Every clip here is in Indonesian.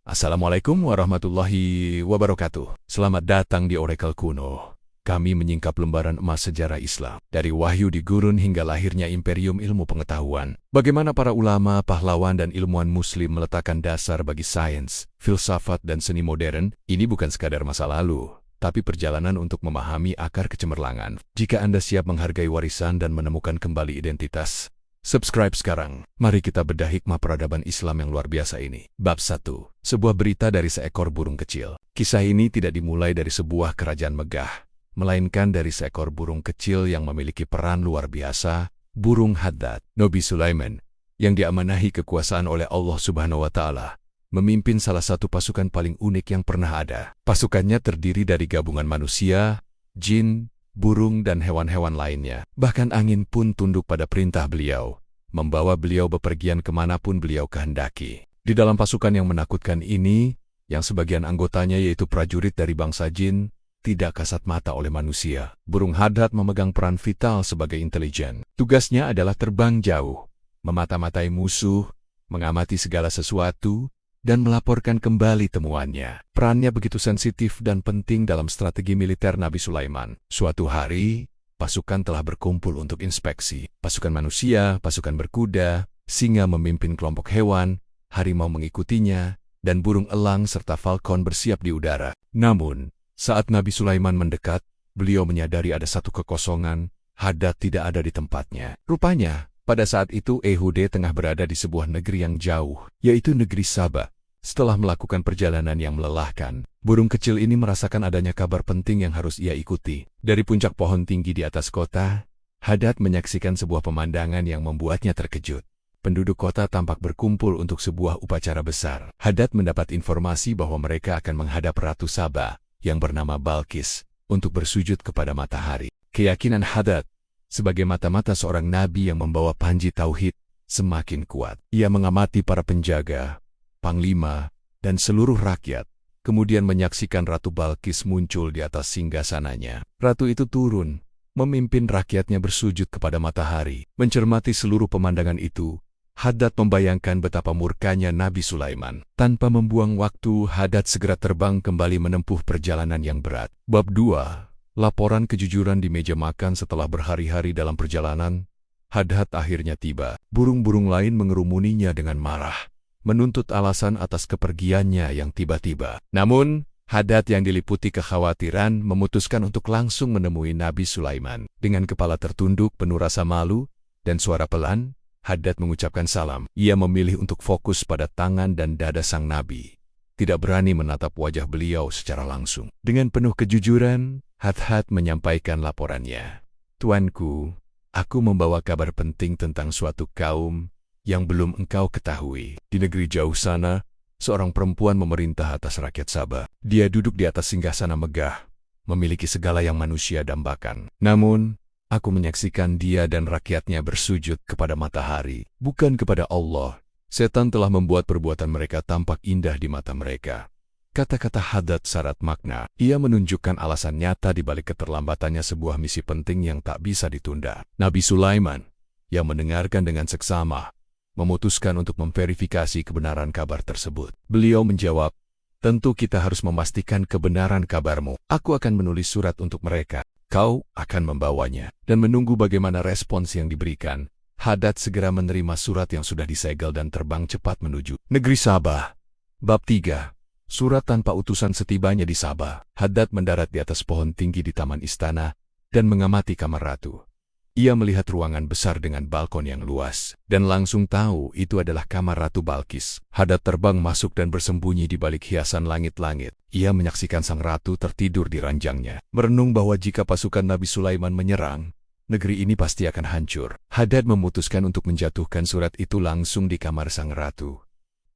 Assalamualaikum warahmatullahi wabarakatuh. Selamat datang di Oracle Kuno. Kami menyingkap lembaran emas sejarah Islam. Dari wahyu di gurun hingga lahirnya imperium ilmu pengetahuan. Bagaimana para ulama, pahlawan, dan ilmuwan muslim meletakkan dasar bagi sains, filsafat, dan seni modern, ini bukan sekadar masa lalu, tapi perjalanan untuk memahami akar kecemerlangan. Jika Anda siap menghargai warisan dan menemukan kembali identitas, subscribe sekarang. Mari kita bedah hikmah peradaban Islam yang luar biasa ini. Bab 1. Sebuah berita dari seekor burung kecil. Kisah ini tidak dimulai dari sebuah kerajaan megah, melainkan dari seekor burung kecil yang memiliki peran luar biasa, burung Haddad. Nabi Sulaiman, yang diamanahi kekuasaan oleh Allah Subhanahu wa Ta'ala, memimpin salah satu pasukan paling unik yang pernah ada. Pasukannya terdiri dari gabungan manusia, jin, burung, dan hewan-hewan lainnya. Bahkan angin pun tunduk pada perintah beliau, membawa beliau bepergian kemanapun beliau kehendaki. Di dalam pasukan yang menakutkan ini, yang sebagian anggotanya yaitu prajurit dari bangsa jin, tidak kasat mata oleh manusia, burung Haddad memegang peran vital sebagai intelijen. Tugasnya adalah terbang jauh, memata-matai musuh, mengamati segala sesuatu, dan melaporkan kembali temuannya. Perannya begitu sensitif dan penting dalam strategi militer Nabi Sulaiman. Suatu hari, pasukan telah berkumpul untuk inspeksi. Pasukan manusia, pasukan berkuda, singa memimpin kelompok hewan, harimau mengikutinya, dan burung elang serta falcon bersiap di udara. Namun, saat Nabi Sulaiman mendekat, beliau menyadari ada satu kekosongan. Haddad tidak ada di tempatnya. Rupanya, pada saat itu Ehud tengah berada di sebuah negeri yang jauh, yaitu negeri Sabah. Setelah melakukan perjalanan yang melelahkan, burung kecil ini merasakan adanya kabar penting yang harus ia ikuti. Dari puncak pohon tinggi di atas kota, Haddad menyaksikan sebuah pemandangan yang membuatnya terkejut. Penduduk kota tampak berkumpul untuk sebuah upacara besar. Haddad mendapat informasi bahwa mereka akan menghadap Ratu Sabah, yang bernama Balkis, untuk bersujud kepada matahari. Keyakinan Haddad sebagai mata-mata seorang nabi yang membawa panji tauhid semakin kuat. Ia mengamati para penjaga, panglima, dan seluruh rakyat, kemudian menyaksikan Ratu Balkis muncul di atas singgasananya. Ratu itu turun, memimpin rakyatnya bersujud kepada matahari. Mencermati seluruh pemandangan itu, Haddad membayangkan betapa murkanya Nabi Sulaiman. Tanpa membuang waktu, Haddad segera terbang kembali menempuh perjalanan yang berat. Bab 2. Laporan kejujuran di meja makan. Setelah berhari-hari dalam perjalanan, Haddad akhirnya tiba. Burung-burung lain mengerumuninya dengan marah, menuntut alasan atas kepergiannya yang tiba-tiba. Namun, Haddad yang diliputi kekhawatiran memutuskan untuk langsung menemui Nabi Sulaiman. Dengan kepala tertunduk penuh rasa malu dan suara pelan, Haddad mengucapkan salam. Ia memilih untuk fokus pada tangan dan dada sang nabi, tidak berani menatap wajah beliau secara langsung. Dengan penuh kejujuran, Haddad menyampaikan laporannya. Tuanku, aku membawa kabar penting tentang suatu kaum yang belum engkau ketahui. Di negeri jauh sana, seorang perempuan memerintah atas rakyat Sabah. Dia duduk di atas singgasana megah, memiliki segala yang manusia dambakan. Namun, aku menyaksikan dia dan rakyatnya bersujud kepada matahari, bukan kepada Allah. Setan telah membuat perbuatan mereka tampak indah di mata mereka. Kata-kata Haddad syarat makna. Ia menunjukkan alasan nyata di balik keterlambatannya sebuah misi penting yang tak bisa ditunda. Nabi Sulaiman, yang mendengarkan dengan seksama, memutuskan untuk memverifikasi kebenaran kabar tersebut. Beliau menjawab, "Tentu kita harus memastikan kebenaran kabarmu. Aku akan menulis surat untuk mereka. Kau akan membawanya." Dan menunggu bagaimana respons yang diberikan, Haddad segera menerima surat yang sudah disegel dan terbang cepat menuju negeri Sabah. Bab 3. Surat tanpa utusan. Setibanya di Sabah, Haddad mendarat di atas pohon tinggi di taman istana dan mengamati kamar ratu. Ia melihat ruangan besar dengan balkon yang luas, dan langsung tahu itu adalah kamar Ratu Balkis. Haddad terbang masuk dan bersembunyi di balik hiasan langit-langit. Ia menyaksikan sang ratu tertidur di ranjangnya, merenung bahwa jika pasukan Nabi Sulaiman menyerang, negeri ini pasti akan hancur. Haddad memutuskan untuk menjatuhkan surat itu langsung di kamar sang ratu.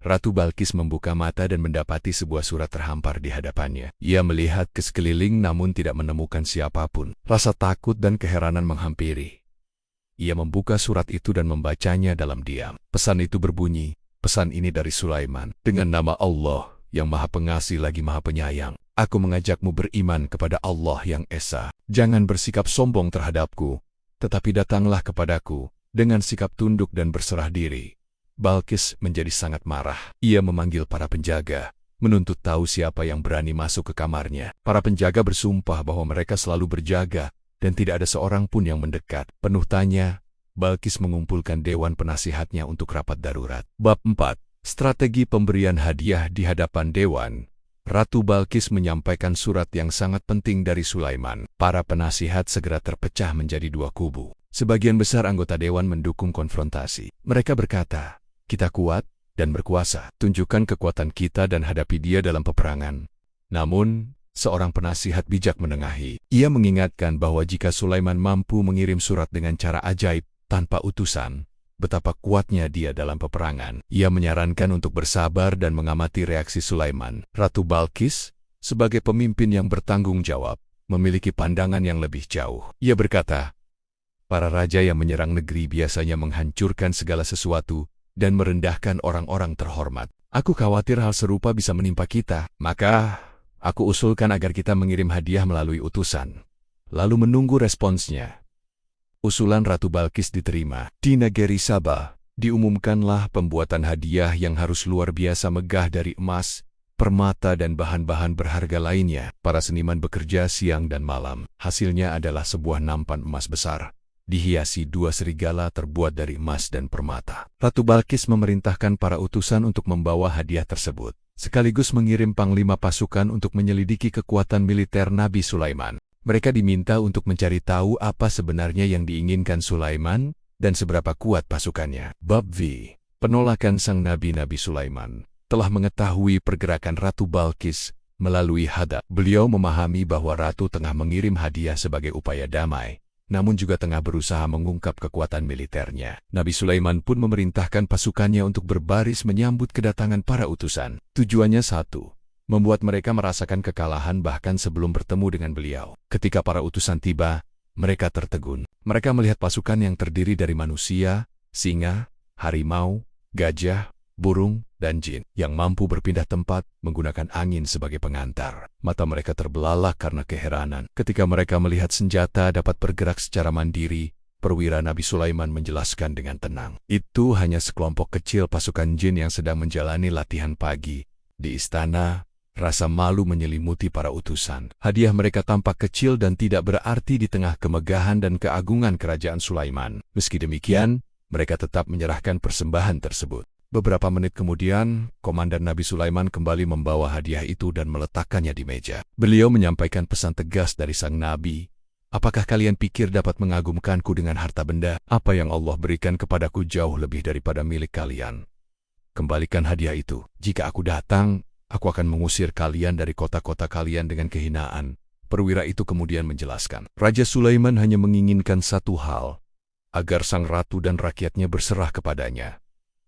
Ratu Balkis membuka mata dan mendapati sebuah surat terhampar di hadapannya. Ia melihat ke sekeliling namun tidak menemukan siapapun. Rasa takut dan keheranan menghampiri. Ia membuka surat itu dan membacanya dalam diam. Pesan itu berbunyi, "Pesan ini dari Sulaiman. Dengan nama Allah yang Maha Pengasih lagi Maha Penyayang, aku mengajakmu beriman kepada Allah yang Esa. Jangan bersikap sombong terhadapku, tetapi datanglah kepadaku dengan sikap tunduk dan berserah diri." Balkis menjadi sangat marah. Ia memanggil para penjaga, menuntut tahu siapa yang berani masuk ke kamarnya. Para penjaga bersumpah bahwa mereka selalu berjaga dan tidak ada seorang pun yang mendekat. Penuh tanya, Balkis mengumpulkan dewan penasihatnya untuk rapat darurat. Bab 4. Strategi pemberian hadiah di hadapan dewan. Ratu Balkis menyampaikan surat yang sangat penting dari Sulaiman. Para penasihat segera terpecah menjadi dua kubu. Sebagian besar anggota dewan mendukung konfrontasi. Mereka berkata, "Kita kuat dan berkuasa. Tunjukkan kekuatan kita dan hadapi dia dalam peperangan." Namun, seorang penasihat bijak menengahi. Ia mengingatkan bahwa jika Sulaiman mampu mengirim surat dengan cara ajaib tanpa utusan, betapa kuatnya dia dalam peperangan. Ia menyarankan untuk bersabar dan mengamati reaksi Sulaiman. Ratu Balkis, sebagai pemimpin yang bertanggung jawab, memiliki pandangan yang lebih jauh. Ia berkata, "Para raja yang menyerang negeri biasanya menghancurkan segala sesuatu dan merendahkan orang-orang terhormat. Aku khawatir hal serupa bisa menimpa kita. Maka, aku usulkan agar kita mengirim hadiah melalui utusan, lalu menunggu responsnya." Usulan Ratu Balkis diterima. Di negeri Sabah, diumumkanlah pembuatan hadiah yang harus luar biasa megah dari emas, permata dan bahan-bahan berharga lainnya. Para seniman bekerja siang dan malam. Hasilnya adalah sebuah nampan emas besar, dihiasi dua serigala terbuat dari emas dan permata. Ratu Balkis memerintahkan para utusan untuk membawa hadiah tersebut, sekaligus mengirim panglima pasukan untuk menyelidiki kekuatan militer Nabi Sulaiman. Mereka diminta untuk mencari tahu apa sebenarnya yang diinginkan Sulaiman dan seberapa kuat pasukannya. Bab V. Penolakan sang Nabi Sulaiman. Telah mengetahui pergerakan Ratu Balkis melalui hadap. Beliau memahami bahwa Ratu tengah mengirim hadiah sebagai upaya damai, namun juga tengah berusaha mengungkap kekuatan militernya. Nabi Sulaiman pun memerintahkan pasukannya untuk berbaris menyambut kedatangan para utusan. Tujuannya satu, membuat mereka merasakan kekalahan bahkan sebelum bertemu dengan beliau. Ketika para utusan tiba, mereka tertegun. Mereka melihat pasukan yang terdiri dari manusia, singa, harimau, gajah, burung, dan jin, yang mampu berpindah tempat menggunakan angin sebagai pengantar. Mata mereka terbelalak karena keheranan. Ketika mereka melihat senjata dapat bergerak secara mandiri, perwira Nabi Sulaiman menjelaskan dengan tenang. Itu hanya sekelompok kecil pasukan jin yang sedang menjalani latihan pagi. Di istana, rasa malu menyelimuti para utusan. Hadiah mereka tampak kecil dan tidak berarti di tengah kemegahan dan keagungan kerajaan Sulaiman. Meski demikian, mereka tetap menyerahkan persembahan tersebut. Beberapa menit kemudian, komandan Nabi Sulaiman kembali membawa hadiah itu dan meletakkannya di meja. Beliau menyampaikan pesan tegas dari sang Nabi. "Apakah kalian pikir dapat mengagumkanku dengan harta benda? Apa yang Allah berikan kepadaku jauh lebih daripada milik kalian. Kembalikan hadiah itu. Jika aku datang, aku akan mengusir kalian dari kota-kota kalian dengan kehinaan." Perwira itu kemudian menjelaskan, Raja Sulaiman hanya menginginkan satu hal, agar sang ratu dan rakyatnya berserah kepadanya.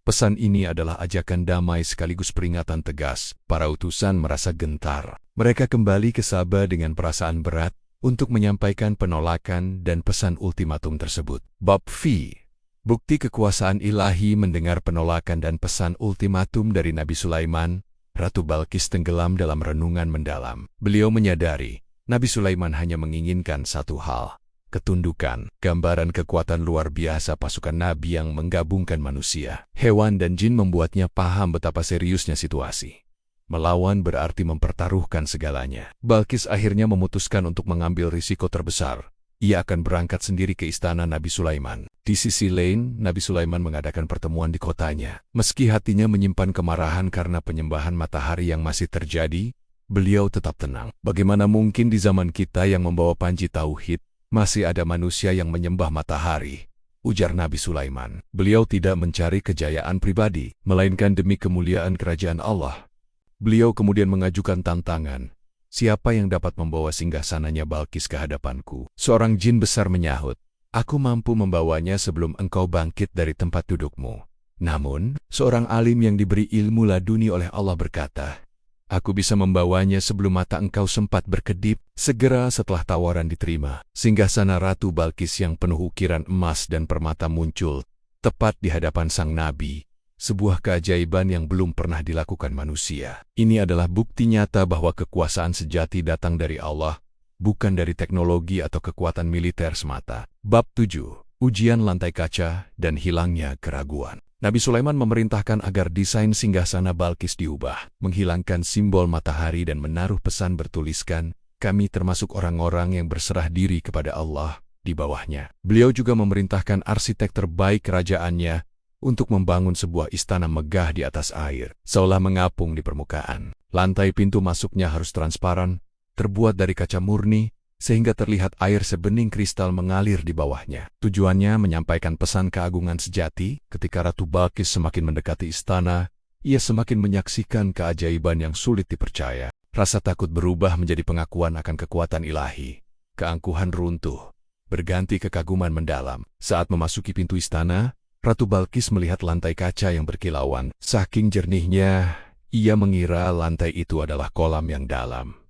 Pesan ini adalah ajakan damai sekaligus peringatan tegas. Para utusan merasa gentar. Mereka kembali ke Sabah dengan perasaan berat untuk menyampaikan penolakan dan pesan ultimatum tersebut. Bab V. Bukti kekuasaan ilahi. Mendengar penolakan dan pesan ultimatum dari Nabi Sulaiman, Ratu Balkis tenggelam dalam renungan mendalam. Beliau menyadari, Nabi Sulaiman hanya menginginkan satu hal, ketundukan. Gambaran kekuatan luar biasa pasukan Nabi yang menggabungkan manusia, hewan dan jin membuatnya paham betapa seriusnya situasi. Melawan berarti mempertaruhkan segalanya. Balkis akhirnya memutuskan untuk mengambil risiko terbesar. Ia akan berangkat sendiri ke istana Nabi Sulaiman. Di sisi lain, Nabi Sulaiman mengadakan pertemuan di kotanya. Meski hatinya menyimpan kemarahan karena penyembahan matahari yang masih terjadi, beliau tetap tenang. Bagaimana mungkin di zaman kita yang membawa panji tauhid, masih ada manusia yang menyembah matahari? Ujar Nabi Sulaiman. Beliau tidak mencari kejayaan pribadi, melainkan demi kemuliaan kerajaan Allah. Beliau kemudian mengajukan tantangan. Siapa yang dapat membawa singgasananya Balkis ke hadapanku? Seorang jin besar menyahut, aku mampu membawanya sebelum engkau bangkit dari tempat dudukmu. Namun, seorang alim yang diberi ilmu laduni oleh Allah berkata, aku bisa membawanya sebelum mata engkau sempat berkedip. Segera setelah tawaran diterima, singgasana Ratu Balkis yang penuh ukiran emas dan permata muncul, tepat di hadapan sang Nabi. Sebuah keajaiban yang belum pernah dilakukan manusia. Ini adalah bukti nyata bahwa kekuasaan sejati datang dari Allah, bukan dari teknologi atau kekuatan militer semata. Bab 7. Ujian lantai kaca dan hilangnya keraguan. Nabi Sulaiman memerintahkan agar desain singgasana Balkis diubah, menghilangkan simbol matahari dan menaruh pesan bertuliskan, "Kami termasuk orang-orang yang berserah diri kepada Allah," di bawahnya. Beliau juga memerintahkan arsitek terbaik kerajaannya untuk membangun sebuah istana megah di atas air, seolah mengapung di permukaan. Lantai pintu masuknya harus transparan, terbuat dari kaca murni, sehingga terlihat air sebening kristal mengalir di bawahnya. Tujuannya menyampaikan pesan keagungan sejati. Ketika Ratu Balkis semakin mendekati istana, ia semakin menyaksikan keajaiban yang sulit dipercaya. Rasa takut berubah menjadi pengakuan akan kekuatan ilahi. Keangkuhan runtuh, berganti kekaguman mendalam. Saat memasuki pintu istana, Ratu Balkis melihat lantai kaca yang berkilauan. Saking jernihnya, ia mengira lantai itu adalah kolam yang dalam.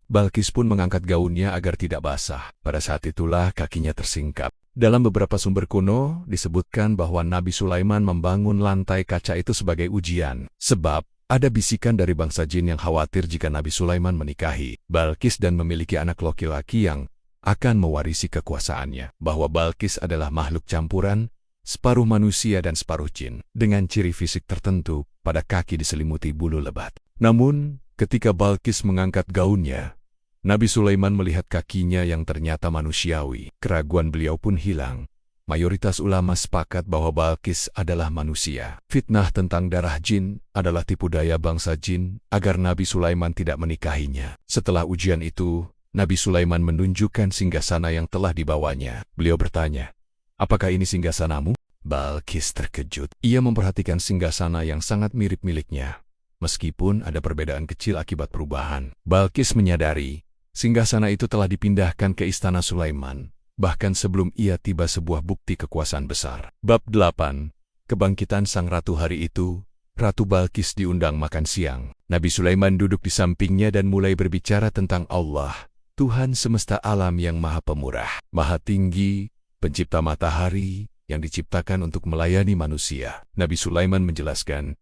Balkis pun mengangkat gaunnya agar tidak basah. Pada saat itulah kakinya tersingkap. Dalam beberapa sumber kuno, disebutkan bahwa Nabi Sulaiman membangun lantai kaca itu sebagai ujian. Sebab, ada bisikan dari bangsa jin yang khawatir jika Nabi Sulaiman menikahi Balkis dan memiliki anak laki-laki yang akan mewarisi kekuasaannya. Bahwa Balkis adalah makhluk campuran, separuh manusia dan separuh jin, dengan ciri fisik tertentu, pada kaki diselimuti bulu lebat. Namun, ketika Balkis mengangkat gaunnya, Nabi Sulaiman melihat kakinya yang ternyata manusiawi. Keraguan beliau pun hilang. Mayoritas ulama sepakat bahwa Balkis adalah manusia. Fitnah tentang darah jin adalah tipu daya bangsa jin agar Nabi Sulaiman tidak menikahinya. Setelah ujian itu, Nabi Sulaiman menunjukkan singgasana yang telah dibawanya. Beliau bertanya, "Apakah ini singgasanamu?" Balkis terkejut. Ia memperhatikan singgasana yang sangat mirip miliknya. Meskipun ada perbedaan kecil akibat perubahan, Balkis menyadari singgasana itu telah dipindahkan ke istana Sulaiman, bahkan sebelum ia tiba sebuah bukti kekuasaan besar. Bab 8. Kebangkitan Sang Ratu. Hari itu, Ratu Balkis diundang makan siang. Nabi Sulaiman duduk di sampingnya dan mulai berbicara tentang Allah, Tuhan semesta alam yang maha pemurah, maha tinggi, pencipta matahari, yang diciptakan untuk melayani manusia. Nabi Sulaiman menjelaskan,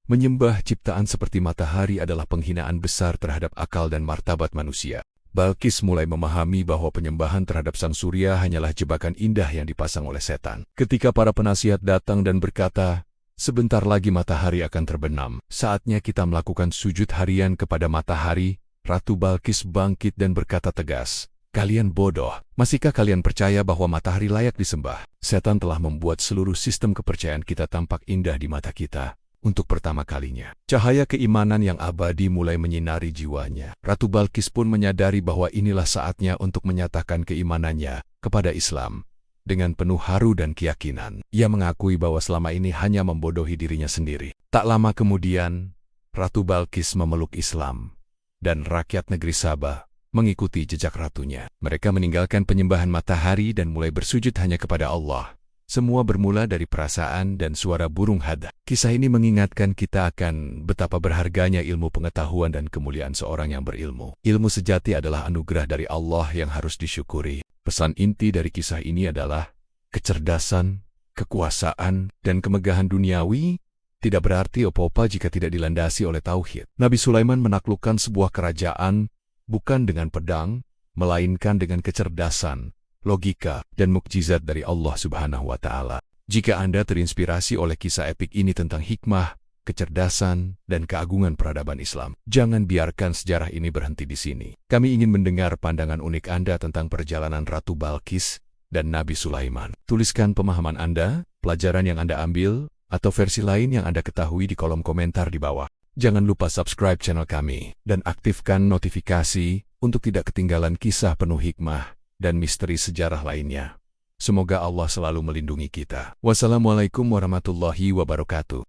menyembah ciptaan seperti matahari adalah penghinaan besar terhadap akal dan martabat manusia. Balkis mulai memahami bahwa penyembahan terhadap sang surya hanyalah jebakan indah yang dipasang oleh setan. Ketika para penasihat datang dan berkata, "Sebentar lagi matahari akan terbenam. Saatnya kita melakukan sujud harian kepada matahari," Ratu Balkis bangkit dan berkata tegas, "Kalian bodoh. Masihkah kalian percaya bahwa matahari layak disembah? Setan telah membuat seluruh sistem kepercayaan kita tampak indah di mata kita. Untuk pertama kalinya, cahaya keimanan yang abadi mulai menyinari jiwanya. Ratu Balkis pun menyadari bahwa inilah saatnya untuk menyatakan keimanannya kepada Islam. Dengan penuh haru dan keyakinan, ia mengakui bahwa selama ini hanya membodohi dirinya sendiri. Tak lama kemudian, Ratu Balkis memeluk Islam, dan rakyat negeri Sabah mengikuti jejak ratunya. Mereka meninggalkan penyembahan matahari dan mulai bersujud hanya kepada Allah. Semua bermula dari perasaan dan suara burung hada. Kisah ini mengingatkan kita akan betapa berharganya ilmu pengetahuan dan kemuliaan seorang yang berilmu. Ilmu sejati adalah anugerah dari Allah yang harus disyukuri. Pesan inti dari kisah ini adalah kecerdasan, kekuasaan, dan kemegahan duniawi tidak berarti apa-apa jika tidak dilandasi oleh tauhid. Nabi Sulaiman menaklukkan sebuah kerajaan bukan dengan pedang, melainkan dengan kecerdasan, logika, dan mukjizat dari Allah Subhanahu wa Ta'ala. Jika Anda terinspirasi oleh kisah epik ini tentang hikmah, kecerdasan, dan keagungan peradaban Islam, jangan biarkan sejarah ini berhenti di sini. Kami ingin mendengar pandangan unik Anda tentang perjalanan Ratu Balkis dan Nabi Sulaiman. Tuliskan pemahaman Anda, pelajaran yang Anda ambil, atau versi lain yang Anda ketahui di kolom komentar di bawah. Jangan lupa subscribe channel kami, dan aktifkan notifikasi untuk tidak ketinggalan kisah penuh hikmah dan misteri sejarah lainnya. Semoga Allah selalu melindungi kita. Wassalamualaikum warahmatullahi wabarakatuh.